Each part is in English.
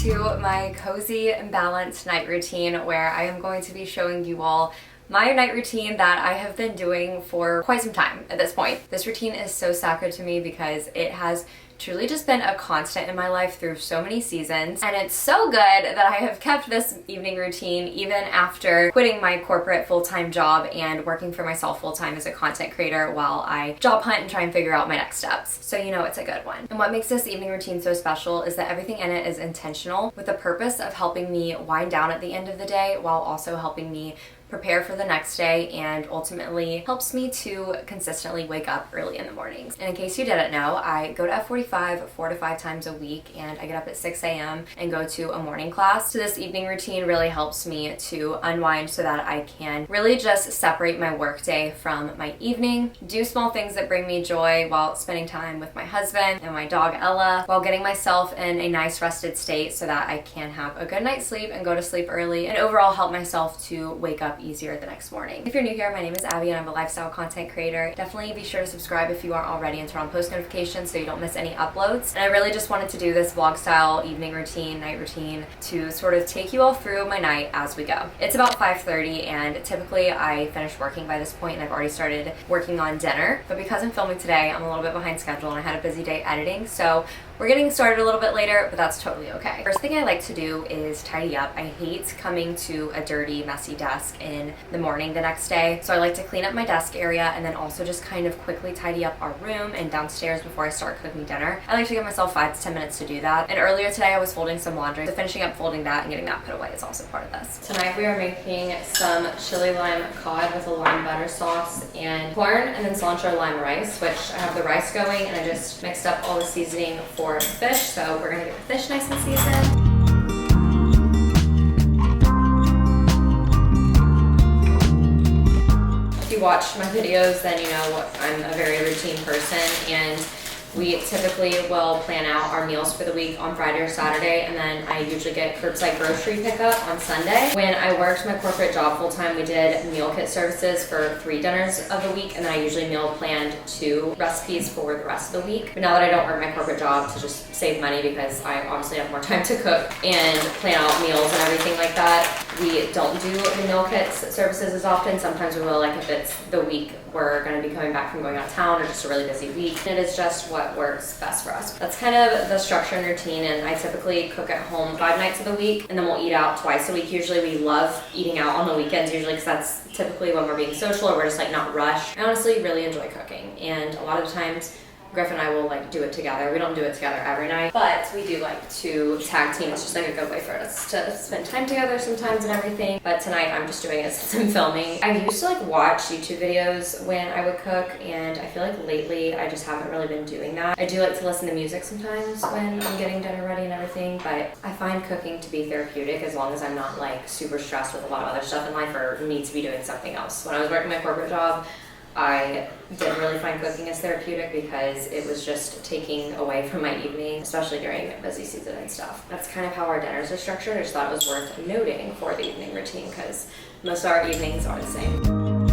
to my cozy and balanced night routine where I am going to be showing you all my night routine that I have been doing for quite some time at this point. This routine is so sacred to me because it has truly just been a constant in my life through so many seasons, and it's so good that I have kept this evening routine even after quitting my corporate full-time job and working for myself full-time as a content creator while I job hunt and try and figure out my next steps. So you know it's a good one. And what makes this evening routine so special is that everything in it is intentional with the purpose of helping me wind down at the end of the day while also helping me prepare for the next day, and ultimately helps me to consistently wake up early in the mornings. And in case you didn't know, I go to F45 4 to 5 times a week, and I get up at 6 a.m. and go to a morning class. So this evening routine really helps me to unwind so that I can really just separate my workday from my evening, do small things that bring me joy while spending time with my husband and my dog Ella, while getting myself in a nice rested state so that I can have a good night's sleep and go to sleep early, and overall help myself to wake up easier the next morning. If you're new here, my name is Abby and I'm a lifestyle content creator. Definitely be sure to subscribe if you aren't already and turn on post notifications so you don't miss any uploads. And I really just wanted to do this vlog style evening routine, night routine, to sort of take you all through my night as we go. It's about 5:30 and typically I finish working by this point and I've already started working on dinner. But because I'm filming today, I'm a little bit behind schedule and I had a busy day editing, so we're getting started a little bit later, but that's totally okay. First thing I like to do is tidy up. I hate coming to a dirty, messy desk in the morning the next day. So I like to clean up my desk area and then also just kind of quickly tidy up our room and downstairs before I start cooking dinner. I like to give myself 5 to 10 minutes to do that. And earlier today I was folding some laundry. So finishing up folding that and getting that put away is also part of this. Tonight we are making some chili lime cod with a lime butter sauce and corn and then cilantro lime rice, which I have the rice going and I just mixed up all the seasoning for the fish, so we're gonna get the fish nice and seasoned. If you watch my videos, then you know I'm a very routine person, and we typically will plan out our meals for the week on Friday or Saturday, and then I usually get curbside grocery pickup on Sunday. When I worked my corporate job full time, we did meal kit services for 3 dinners of the week, and then I usually meal planned 2 recipes for the rest of the week. But now that I don't work my corporate job, to just save money because I obviously have more time to cook and plan out meals and everything like that, we don't do the meal kits services as often. Sometimes we will, like if it's the week we're going to be coming back from going out of town or just a really busy week. It is just what works best for us. That's kind of the structure and routine, and I typically cook at home 5 nights of the week, and then we'll eat out twice a week. Usually we love eating out on the weekends usually because that's typically when we're being social or we're just like not rushed. I honestly really enjoy cooking, and a lot of the times Griff and I will like do it together. We don't do it together every night, but we do like to tag team. It's just like a good way for us to spend time together sometimes and everything. But tonight I'm just doing it since I'm filming. I used to like watch YouTube videos when I would cook, and I feel like lately I just haven't really been doing that. I do like to listen to music sometimes when I'm getting dinner ready and everything, but I find cooking to be therapeutic as long as I'm not like super stressed with a lot of other stuff in life or need to be doing something else. When I was working my corporate job, I didn't really find cooking as therapeutic because it was just taking away from my evening, especially during busy season and stuff. That's kind of how our dinners are structured. I just thought it was worth noting for the evening routine because most of our evenings are the same.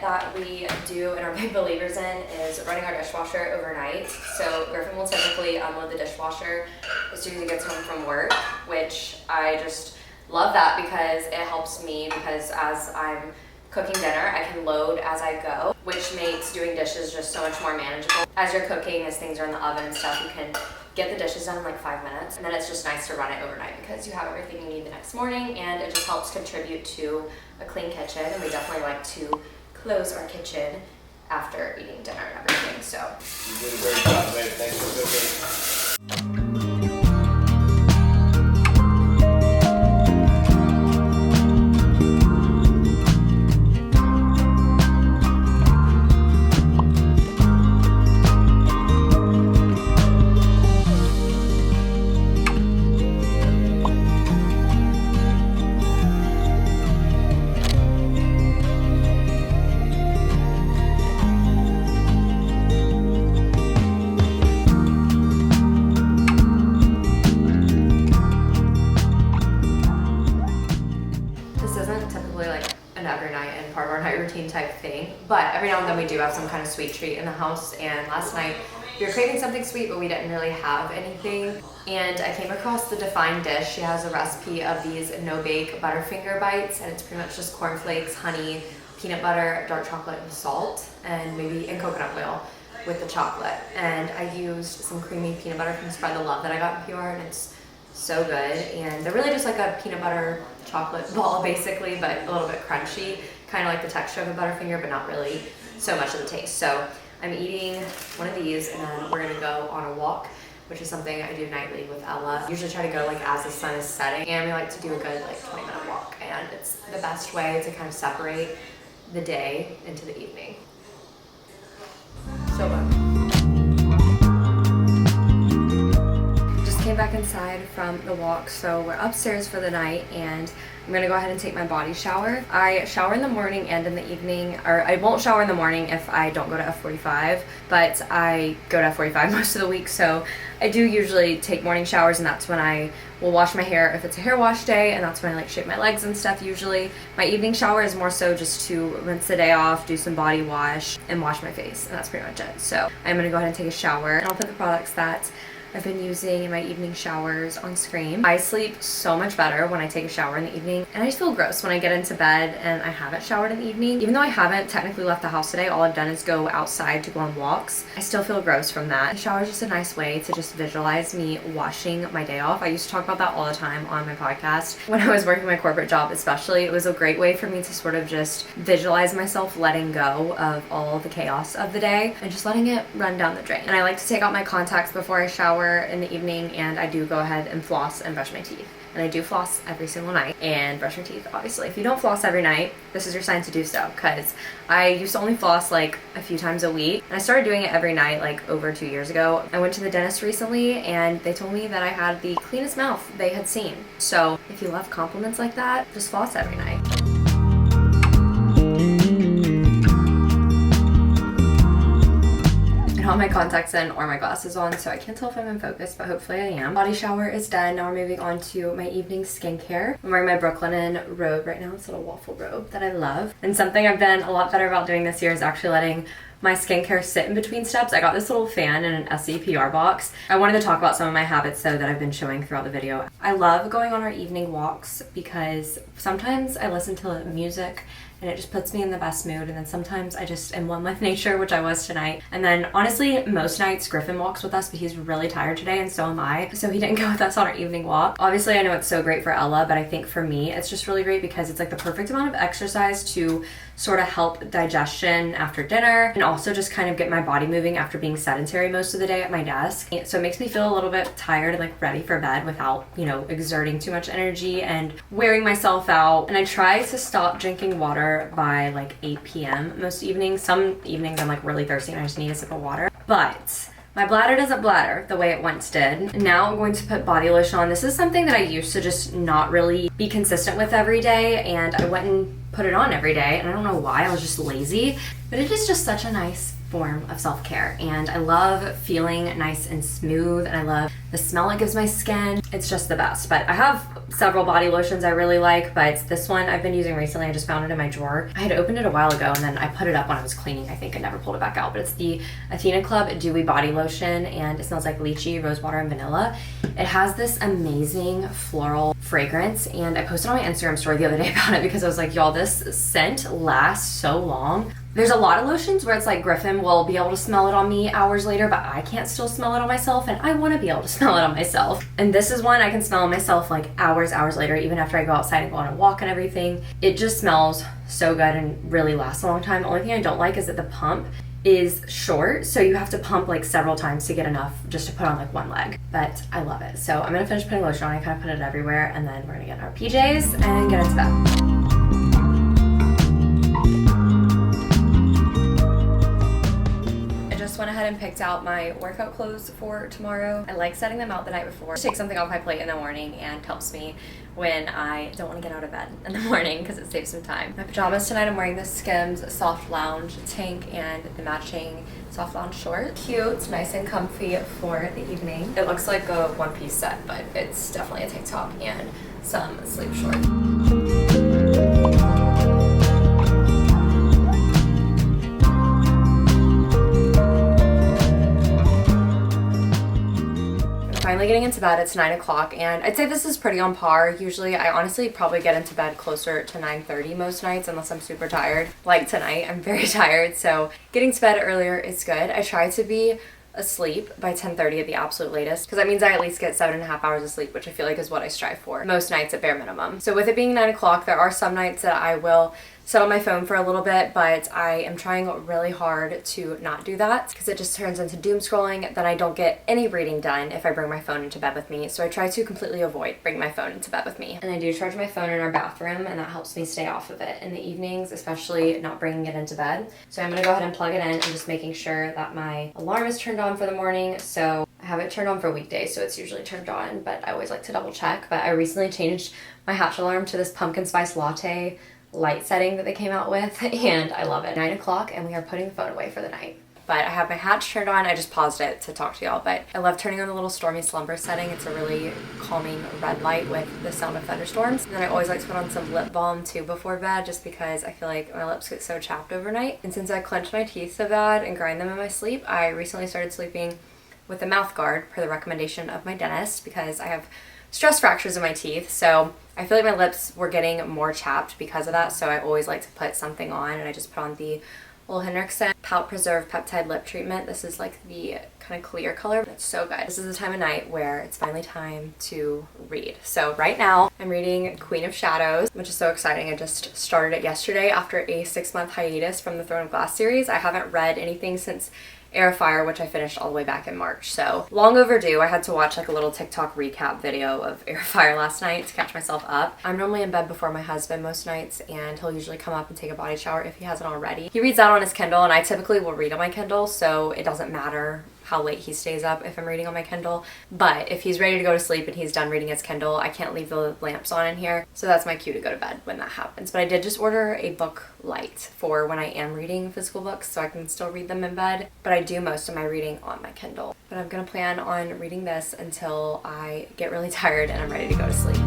That we do and are big believers in is running our dishwasher overnight. So Griffin will typically unload the dishwasher as soon as he gets home from work, which I just love that because it helps me, because as I'm cooking dinner, I can load as I go, which makes doing dishes just so much more manageable. As you're cooking, as things are in the oven and stuff, you can get the dishes done in like 5 minutes, and then it's just nice to run it overnight because you have everything you need the next morning, and it just helps contribute to a clean kitchen. And we definitely like to close our kitchen after eating dinner and everything, so. You did a great job, babe. Thanks for cooking. routine type thing, but every now and then we do have some kind of sweet treat in the house, and last night we were craving something sweet, but we didn't really have anything. And I came across the Defined dish. She has a recipe of these no-bake Butterfinger bites, and it's pretty much just cornflakes, honey, peanut butter, dark chocolate, and salt, and coconut oil with the chocolate. And I used some creamy peanut butter from Spread the Love that I got in PR, and it's so good. And they're really just like a peanut butter chocolate ball basically, but a little bit crunchy, kind of like the texture of a Butterfinger, but not really so much of the taste. So I'm eating one of these, and then we're gonna go on a walk, which is something I do nightly with Ella. I usually try to go like as the sun is setting, and we like to do a good like 20-minute walk, and it's the best way to kind of separate the day into the evening. So good. Just came back inside from the walk, so we're upstairs for the night, and I'm gonna go ahead and take my body shower. I shower in the morning and in the evening, or I won't shower in the morning if I don't go to F45, but I go to F45 most of the week, so I do usually take morning showers, and that's when I will wash my hair if it's a hair wash day, and that's when I like shave my legs and stuff usually. My evening shower is more so just to rinse the day off, do some body wash, and wash my face, and that's pretty much it. So I'm gonna go ahead and take a shower, and I'll put the products that I've been using in my evening showers on screen. I sleep so much better when I take a shower in the evening, and I just feel gross when I get into bed and I haven't showered in the evening. Even though I haven't technically left the house today, all I've done is go outside to go on walks. I still feel gross from that. The shower is just a nice way to just visualize me washing my day off. I used to talk about that all the time on my podcast. When I was working my corporate job especially, it was a great way for me to sort of just visualize myself letting go of all the chaos of the day and just letting it run down the drain. And I like to take out my contacts before I shower in the evening, and I do go ahead and floss and brush my teeth. And I do floss every single night and brush my teeth, obviously. If you don't floss every night, this is your sign to do so, because I used to only floss like a few times a week, and I started doing it every night like over 2 years ago. I went to the dentist recently, and they told me that I had the cleanest mouth they had seen. So if you love compliments like that, just floss every night. I don't have my contacts in or my glasses on, so I can't tell if I'm in focus, but hopefully I am. Body shower is done. Now we're moving on to my evening skincare. I'm wearing my Brooklinen robe right now. It's a little waffle robe that I love. And something I've been a lot better about doing this year is actually letting my skincare sit in between steps. I got this little fan in an SCPR box. I wanted to talk about some of my habits though that I've been showing throughout the video. I love going on our evening walks because sometimes I listen to music and it just puts me in the best mood, and then sometimes I just am one with nature, which I was tonight. And then honestly, most nights Griffin walks with us, but he's really tired today and so am I, so he didn't go with us on our evening walk. Obviously I know it's so great for Ella, but I think for me it's just really great because it's like the perfect amount of exercise to sort of help digestion after dinner, and also just kind of get my body moving after being sedentary most of the day at my desk. So it makes me feel a little bit tired and like ready for bed without, you know, exerting too much energy and wearing myself out. And I try to stop drinking water by like 8 p.m. most evenings. Some evenings I'm like really thirsty and I just need a sip of water. But my bladder doesn't bladder the way it once did. Now I'm going to put body lotion on. This is something that I used to just not really be consistent with every day, and I went and put it on every day, and I don't know why, I was just lazy. But it is just such a nice form of self-care, and I love feeling nice and smooth, and I love the smell it gives my skin. It's just the best. But I have several body lotions I really like, but this one I've been using recently. I just found it in my drawer. I had opened it a while ago, and then I put it up when I was cleaning, I think, and never pulled it back out. But it's the Athena Club Dewy Body Lotion, and it smells like lychee, rosewater, and vanilla. It has this amazing floral fragrance, and I posted on my Instagram story the other day about it because I was like, y'all, this scent lasts so long. There's a lot of lotions where it's like Griffin will be able to smell it on me hours later, but I can't still smell it on myself, and I want to be able to smell it on myself. And this is one I can smell on myself like hours later, even after I go outside and go on a walk and everything. It just smells so good and really lasts a long time. The only thing I don't like is that the pump is short, so you have to pump like several times to get enough just to put on like one leg. But I love it. So I'm gonna finish putting lotion on. I kind of put it everywhere, and then we're gonna get in our PJs and get into bed. Went ahead and picked out my workout clothes for tomorrow. I like setting them out the night before. Just take something off my plate in the morning and helps me when I don't want to get out of bed in the morning because it saves some time. My pajamas tonight, I'm wearing the Skims Soft Lounge tank and the matching Soft Lounge short. Cute, nice and comfy for the evening. It looks like a one-piece set, but it's definitely a tank top and some sleep shorts. getting into bed. It's 9 o'clock, and I'd say this is pretty on par. Usually I honestly probably get into bed closer to 9:30 most nights unless I'm super tired. Like tonight, I'm very tired, so getting to bed earlier is good. I try to be asleep by 10:30 at the absolute latest, because that means I at least get 7.5 hours of sleep, which I feel like is what I strive for most nights at bare minimum. So with it being 9 o'clock, there are some nights that I will sit on my phone for a little bit, but I am trying really hard to not do that because it just turns into doom scrolling. Then I don't get any reading done if I bring my phone into bed with me. So I try to completely avoid bringing my phone into bed with me. And I do charge my phone in our bathroom, and that helps me stay off of it in the evenings, especially not bringing it into bed. So I'm gonna go ahead and plug it in and just making sure that my alarm is turned on for the morning. So I have it turned on for weekdays, so it's usually turned on, but I always like to double check. But I recently changed my Hatch alarm to this pumpkin spice latte light setting that they came out with, and I love it. 9 o'clock, and we are putting the phone away for the night. But I have my Hatch turned on. I just paused it to talk to y'all, but I love turning on the little stormy slumber setting. It's a really calming red light with the sound of thunderstorms. And then I always like to put on some lip balm too before bed, just because I feel like my lips get so chapped overnight. And since I clench my teeth so bad and grind them in my sleep, I recently started sleeping with a mouth guard per the recommendation of my dentist, because I have stress fractures in my teeth, so I feel like my lips were getting more chapped because of that. So I always like to put something on, and I just put on the Ole Henriksen Pout Preserve Peptide Lip Treatment. This is like the kind of clear color. It's so good. This is the time of night where it's finally time to read. So right now I'm reading Queen of Shadows, which is so exciting. I just started it yesterday after a 6-month hiatus from the Throne of Glass series. I haven't read anything since Air of Fire, which I finished all the way back in March. So long overdue. I had to watch like a little TikTok recap video of Air of Fire last night to catch myself up. I'm normally in bed before my husband most nights, and he'll usually come up and take a body shower if he hasn't already. He reads that on his Kindle, and I typically will read on my Kindle, so it doesn't matter how late he stays up if I'm reading on my Kindle. But if he's ready to go to sleep and he's done reading his Kindle, I can't leave the lamps on in here. So that's my cue to go to bed when that happens. But I did just order a book light for when I am reading physical books, so I can still read them in bed. But I do most of my reading on my Kindle. But I'm gonna plan on reading this until I get really tired and I'm ready to go to sleep.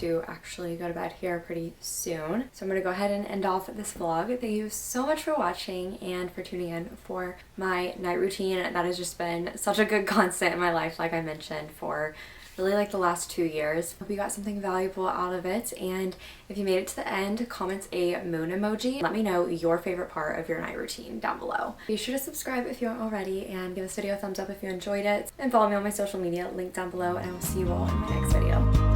To actually go to bed here pretty soon. So I'm gonna go ahead and end off this vlog. Thank you so much for watching and for tuning in for my night routine. That has just been such a good constant in my life, like I mentioned, for really like the last 2 years. Hope you got something valuable out of it, and if you made it to the end, comment a moon emoji. Let me know your favorite part of your night routine down below. Be sure to subscribe if you aren't already, and give this video a thumbs up if you enjoyed it, and follow me on my social media, link down below, and I will see you all in my next video.